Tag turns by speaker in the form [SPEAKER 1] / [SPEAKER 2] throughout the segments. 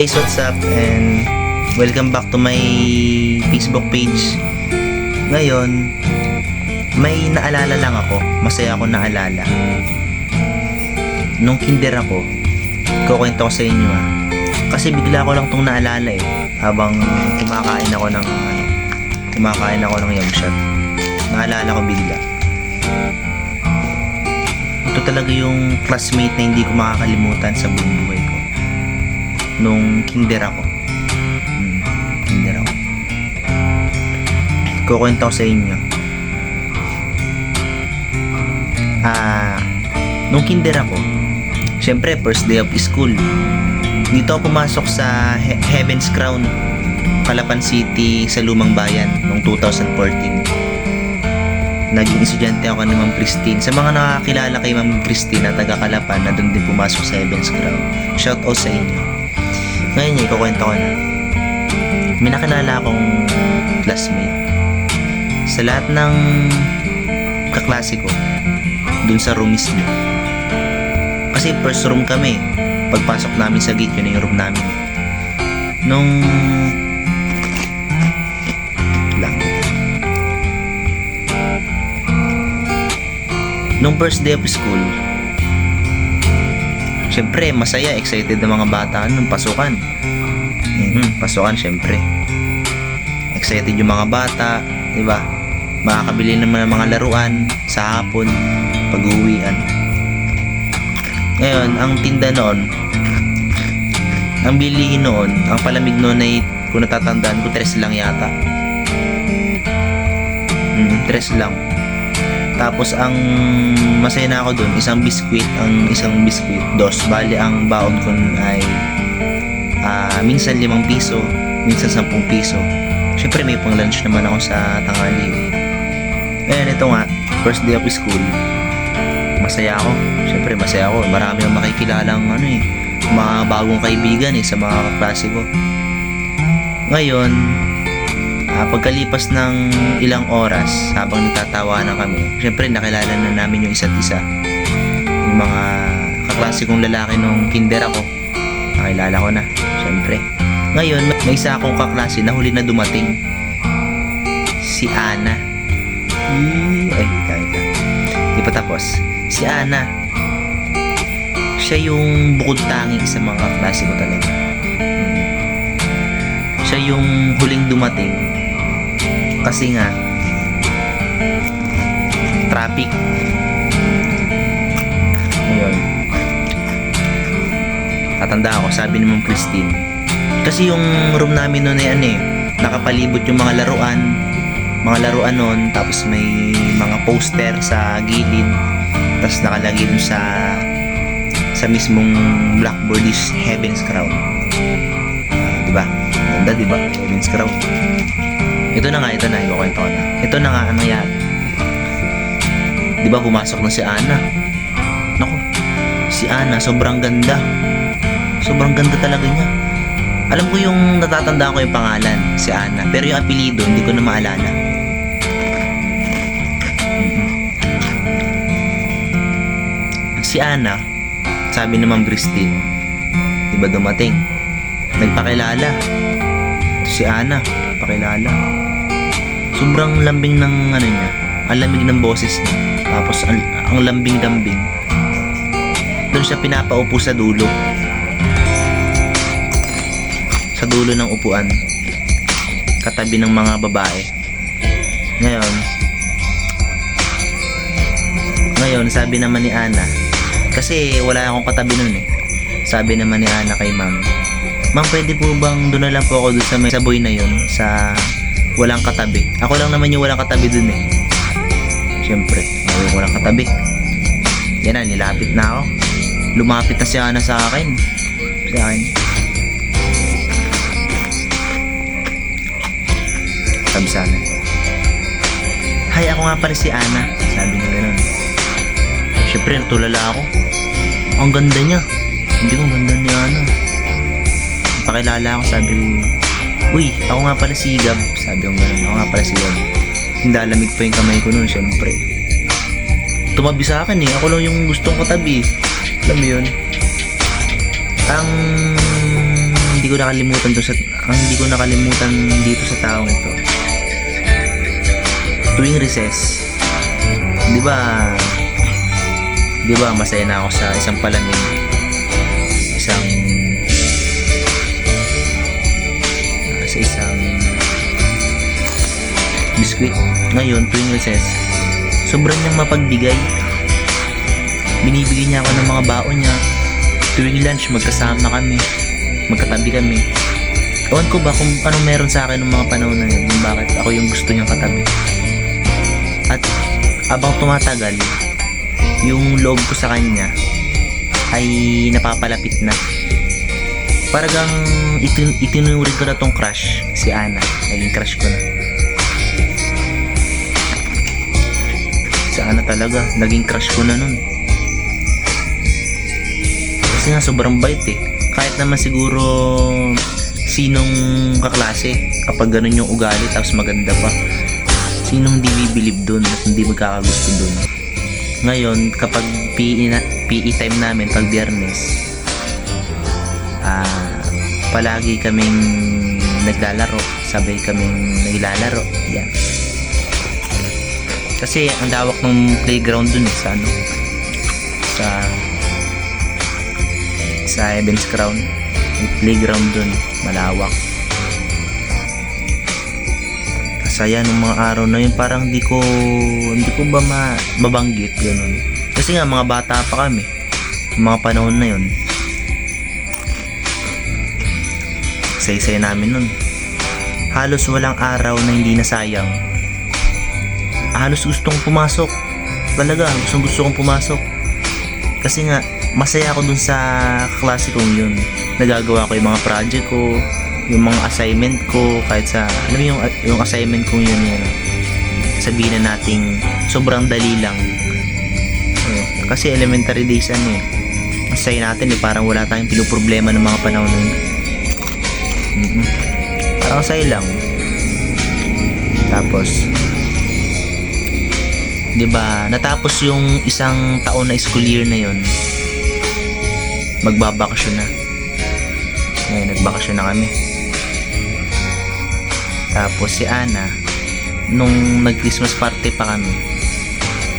[SPEAKER 1] Guys, what's up and welcome back to my Facebook page. Ngayon, may naalala lang ako. Masaya ako naalala. Nung kinder ako, kukwento ko sa inyo kasi bigla ko lang tong naalala habang kumakain ako ng yamshot. Naalala ko bigla. Ito talaga yung classmate na hindi ko makakalimutan sa buong buhay ko. Nung kinder ako. Kukwento ko sa inyo. Nung kinder ako, syempre first day of school, dito ako pumasok sa Heaven's Crown, Calapan City sa Lumang Bayan noong 2014. Naging estudyante ako ni Ma'am Christine. Sa mga nakakilala kay Ma'am Christine na taga Calapan na doon din pumasok sa Heaven's Crown, shout out sa inyo. Ngayon ikukwento ko na. May nakilala akong classmate. Sa lahat ng kaklase ko, dun sa room mismo. Kasi first room kami. Pagpasok namin sa gate, yun yung room namin. Nung first day of school, syempre masaya, excited ng mga bata nung pasukan. Pasukan syempre. Excited yung mga bata, 'di ba? Makakabili naman ng mga laruan sa hapon pag-uwian. Ngayon, ang tinda noon, ang bilihin noon, ang palamig noon ay kung natatandaan ko 3 lang yata. 3 lang. Tapos ang masaya na ako doon, isang biskwit, 2. Bali ang baon ko ay minsan 5 piso, minsan 10 piso. Syempre may pang lunch naman ako sa tanghali. Ngayon ito nga, first day of school, masaya ako. Syempre masaya ako. Marami akong makikilalang mga bagong kaibigan sa mga kaklase ko. Ngayon, pagkalipas ng ilang oras habang nagtatawanan kami, syempre nakilala na namin yung isa't isa. Yung mga kaklase kong lalaki nung kinder ako, nakilala ko na, syempre. Ngayon, may isa akong kaklase na huli na dumating. Si Ana. Di pa tapos. Si Ana. Siya yung bukod tanging sa mga kaklase ko talaga. Siya yung huling dumating. Kasi nga traffic. Ngayon, tatanda ako, sabi ni Ma'am Christine, kasi yung room namin noon ay nakapalibot yung mga laruan noon, tapos may mga poster sa gilid, tapos nakalagay dun sa mismong blackboard is Heaven's Crown. Diba? Ganda, diba? Heaven's Crown. Ito na, ikukwento ko na. Ito na nga, anong yan? Diba pumasok na si Ana? Naku, si Ana, sobrang ganda. Sobrang ganda talaga niya. Alam ko yung natatandaan ko yung pangalan, si Ana. Pero yung apelido, hindi ko na maalala. Si Ana, sabi ni Ma'am Christine, diba dumating? Nagpakilala. Si Ana, pakilala. Sobrang lambing ng niya, ang lamig ng boses niya. Tapos ang lambing-lambing. Doon siya pinapaupo sa dulo. Sa dulo ng upuan. Katabi ng mga babae. Ngayon, sabi naman ni Ana, kasi wala akong katabi nun Sabi naman ni Ana kay Ma'am, Ma'am, pwede po bang doon na lang po ako doon sa may saboy na yun, sa walang katabi? Ako lang naman yung walang katabi doon Siyempre, yung walang katabi. Yan na, nilapit na ako. Lumapit na si Ana sa akin. Sabi sana, "Hi, ako nga pala si Ana." Sabi niya gano'n. Siyempre, natulala ako. Ang ganda niya. Hindi ko ganda ni Ana. Pakilala ako, sabi ko, "Uy, ako nga pala si Gab." Sabi ko gano'n, "Ako nga pala si Gab." Hindalamig pa yung kamay ko noon, syempre. Tumabi sa akin ako lang yung gustong katabi. Alam mo yun? Ang hindi ko hindi ko nakalimutan dito sa taong ito. Tuwing recess, 'di ba masaya na ako sa isang palamig, sa isang biskwit. Ngayon, tuwing recess, sobrang niyang mapagbigay. Binibigyan niya ako ng mga baon niya. Tuwing lunch, magkasama kami, magkatabi kami. Ewan ko ba kung anong meron sa akin ng mga panahon na yun, kung bakit ako yung gusto niyang katabi. At habang tumatagal, yung loob ko sa kanya ay napapalapit na. Paragang itinuring ko na tong crush, si Ana. Naging crush ko na. Si Ana talaga, naging crush ko na nun. Kasi nga sobrang bait eh. Kahit naman siguro sinong kaklase, kapag ganun yung ugali tapos maganda pa, sinong hindi bibilib dun at hindi magkakagusto dun. Ngayon, kapag PE time namin pag Biyernes, palagi kaming naglalaro, sabay kaming naglalaro. Yan. Kasi ang lawak ng playground dun sa sa Evans Crown. Yung playground dun, malawak. Kasaya nung mga araw na yun, parang hindi ko ba mababanggit ganun. Kasi nga mga bata pa kami, mga panahon na yun. Say-say namin nun. Halos walang araw na hindi nasayang. Halos gustong pumasok. Talaga, gusto kong pumasok. Kasi nga, masaya ako dun sa klase kong yun. Nagagawa ko yung mga project ko, yung mga assignment ko, kahit sa, alam mo yung assignment kong yun, sabihin na nating sobrang dali lang. Kasi elementary days masaya natin parang wala tayong pinuproblema ng mga panahon nun. Parang saya lang. Tapos, diba, natapos yung isang taon na school year na yun, magbabakasyon na. Ngayon, nagbakasyon na kami. Tapos si Ana, nung nag-Christmas party pa kami,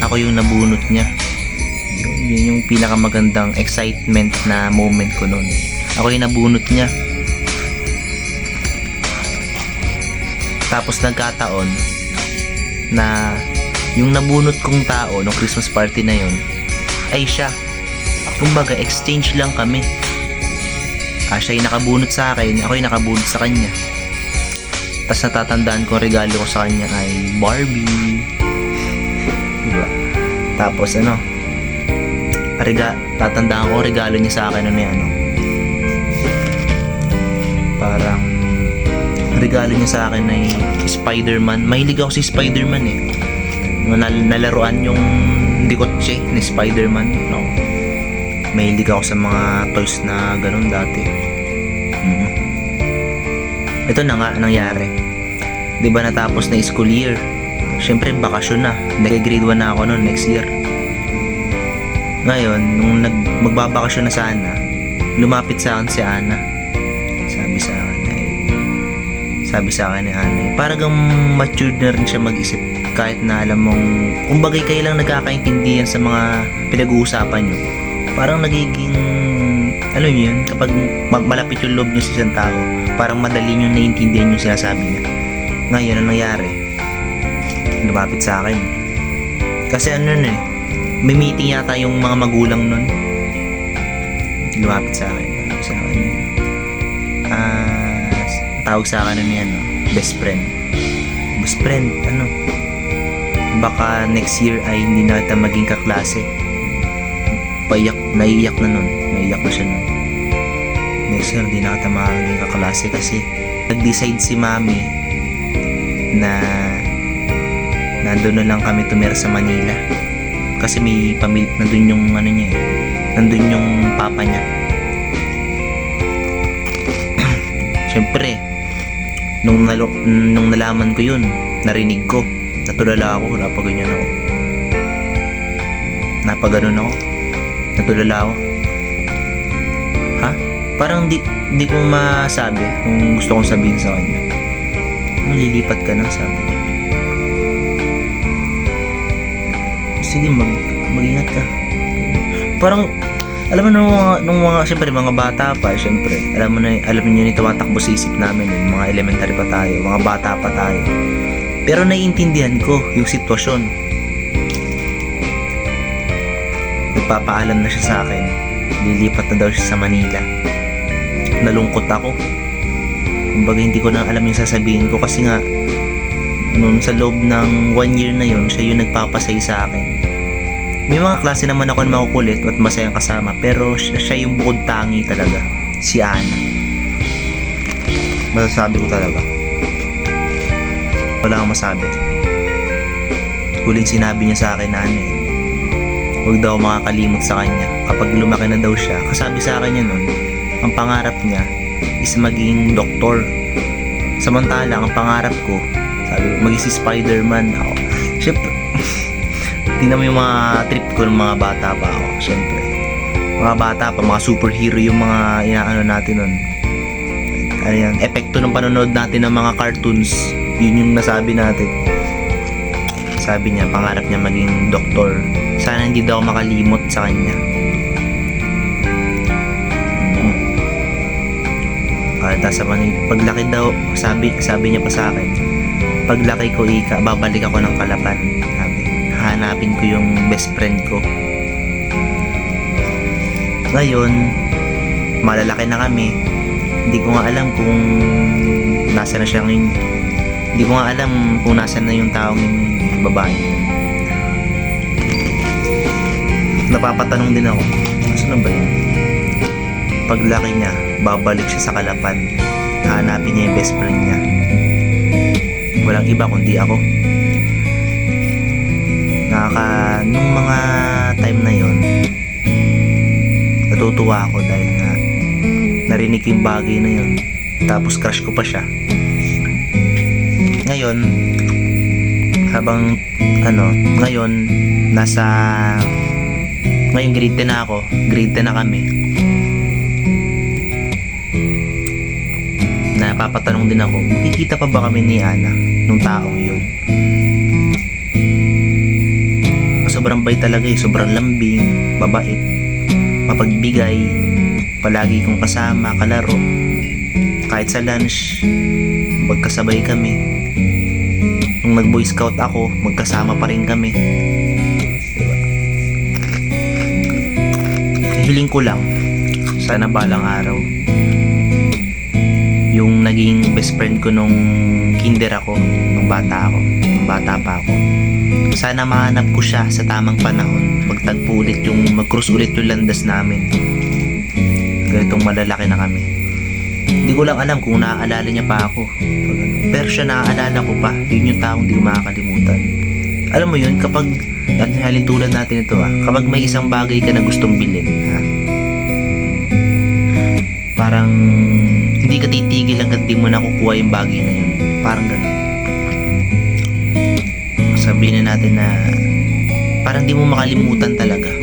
[SPEAKER 1] ako yung nabunot niya. Yun yung pinakamagandang excitement na moment ko noon. Ako yung nabunot niya. Tapos nagkataon na yung nabunot kong tao nung Christmas party na yun ay siya. Kumbaga, exchange lang kami. Siya yung nakabunot sa akin, ako yung nakabunot sa kanya. Tapos natatandaan ko, regalo ko sa kanya ay Barbie. Diba? Tapos tatandaan ko, regalo niya sa akin parang regalo niya sa akin ay Spider-Man. Mahilig ako si Spider-Man eh. Nalaruan yung dikotse ni Spider-Man. No? Mahilig ako sa mga toys na ganun dati. Ito na nga nangyari. 'Di ba natapos na school year? Syempre bakasyon na. Nag-grade 1 na ako noon next year. Ngayon, nung magbabakasyon na sana, lumapit sa akin si Ana. Sabi sa akin ni Ana, parang matured na rin siya mag-isip. Kahit na alam mong, kumbagay kayo lang nagkakaintindihan sa mga pinag-uusapan nyo. Parang nagiging, alam nyo yun, kapag malapit yung loob nyo sa isang tao, parang madali nyo naiintindihan yung sinasabi niya. Ngayon, ano nangyari? Lumapit sa akin. Kasi may meeting yata yung mga magulang nun. Lumapit sa akin. Tawag sa akin best friend. Best friend, baka next year ay hindi na kita maging kaklase. Naiiyak na nun. Naiiyak na siya nun. Next year, hindi na kita maging kaklase kasi nag-decide si Mami na nandun na lang kami tumira sa Manila. Kasi may pamilya, nandun yung nandun yung papa niya. Siyempre, nung nalaman ko yun, narinig ko, natulala ako, napaganyan ako. Napaganon ako. Natulala ako. Ha? Parang hindi ko masabi kung gusto kong sabihin sa kanya. Lilipat ka na, sabi ko. Sige, mag-ingat ka. Parang, alam mo nung mga syempre mga bata pa, syempre, alam niyo yung tumatakbo sa isip namin, yung mga elementary pa tayo, mga bata pa tayo. Pero naiintindihan ko yung sitwasyon. Nagpapaalam na siya sa akin. Lilipat na daw siya sa Manila. Nalungkot ako. Kumbaga hindi ko na alam yung sasabihin ko kasi nga noon sa loob ng 1 year na yon, siya yung nagpapasay sa akin. May mga klase naman ako na makukulit at masayang kasama, pero siya yung bukod tangi talaga, si Ana. Masasabi ko talaga. Wala akong masabi. Huling sinabi niya sa akin na huwag daw makakalimot sa kanya. Kapag lumaki na daw siya, kasabi sa akin niya nun, ang pangarap niya is maging doktor. Samantala, ang pangarap ko, sabi ko, maging si Spider-Man ako. Siyempre, tingnan mo yung mga trip ko ng mga bata pa ako. Siyempre, mga bata pa, mga superhero yung mga inaano natin nun. Ano yan, epekto ng panonood natin ng mga cartoons. Yun yung nasabi natin. Sabi niya, pangarap niya maging doktor. Sana hindi daw makalimot sa kanya. Sa Manila, paglaki daw, sabi niya pa sa akin, paglaki ko babalik ako ng Kalapan. Sabi, hanapin ko yung best friend ko. Ngayon, malalaki na kami. Hindi ko nga alam kung nasa na siya ngayon. Hindi ko nga alam kung nasa na yung taong babae. Napapatanong din ako, nasa na ba yun? Paglaki niya, babalik siya sa Kalapan. Hanapin niya yung best friend niya. Walang iba kundi ako. Nung mga time na yon, natutuwa ako dahil nga narinig yung bagay na yon. Tapos crush ko pa siya. Ngayon, ngayon grade 10 na ako, grade 10 na kami. Napapatanong din ako, makikita pa ba kami ni Ana nung taong yun? Sobrang bait talaga sobrang lambing, mabait, mapagbigay, palagi kong kasama, kalaro. Kahit sa lunch, magkasabay kami. Nung nag-boy scout ako, magkasama pa rin kami. Diba? Hiling ko lang, sana balang araw, yung naging best friend ko nung kinder ako, nung bata pa ako, sana mahanap ko siya sa tamang panahon, magtagpo ulit mag-cross ulit yung landas namin. Ganitong malalaki na kami. Hindi ko lang alam kung naaalala niya pa ako, pero siya naaalala ko pa. Yun yung taong hindi ko makakalimutan. Alam mo yun, kapag halin tulad natin ito kapag may isang bagay ka na gustong bilhin, parang hindi ka titigil hanggang di mo nakukuha yung bagay na yun. Parang gano'n. Sabihin na natin na parang di mo makalimutan talaga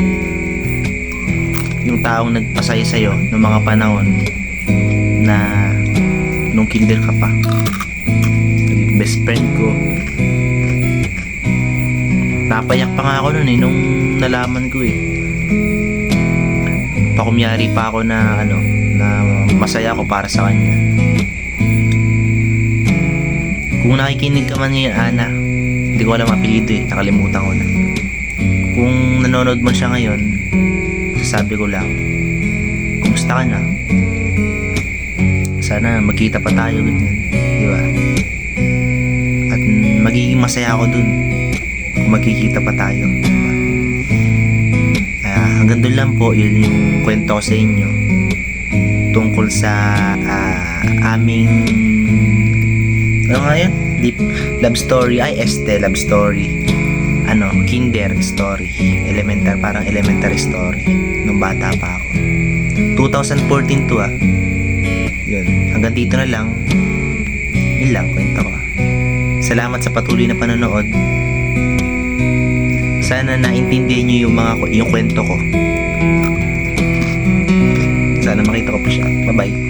[SPEAKER 1] yung taong nagpasaya sa'yo ng mga panahon na nung kinder ka pa. Naging best friend ko. Napayak pa nga ako nun nung nalaman ko pakumyari pa ako na na masaya ako para sa kanya. Kung nakikinig ka man ngayon, Ana, hindi ko alam apelido nakalimutan ko na. Kung nanonood mo siya ngayon, sasabi ko lang, kumusta ka na? Sana magkita pa tayo, ganyan, di ba? At magiging masaya ako dun kung magkikita pa tayo, diba? Hanggang dun lang po, yun yung kwento ko sa inyo tungkol sa aming deep love story, love story, kinder story, parang elementary story nung bata pa ako. 2014 to yun, hanggang dito na lang. Yun lang kwento ko. Salamat sa patuloy na panonood. Sana naintindihan niyo yung kwento ko. Sana makita ko pa siya. Bye bye.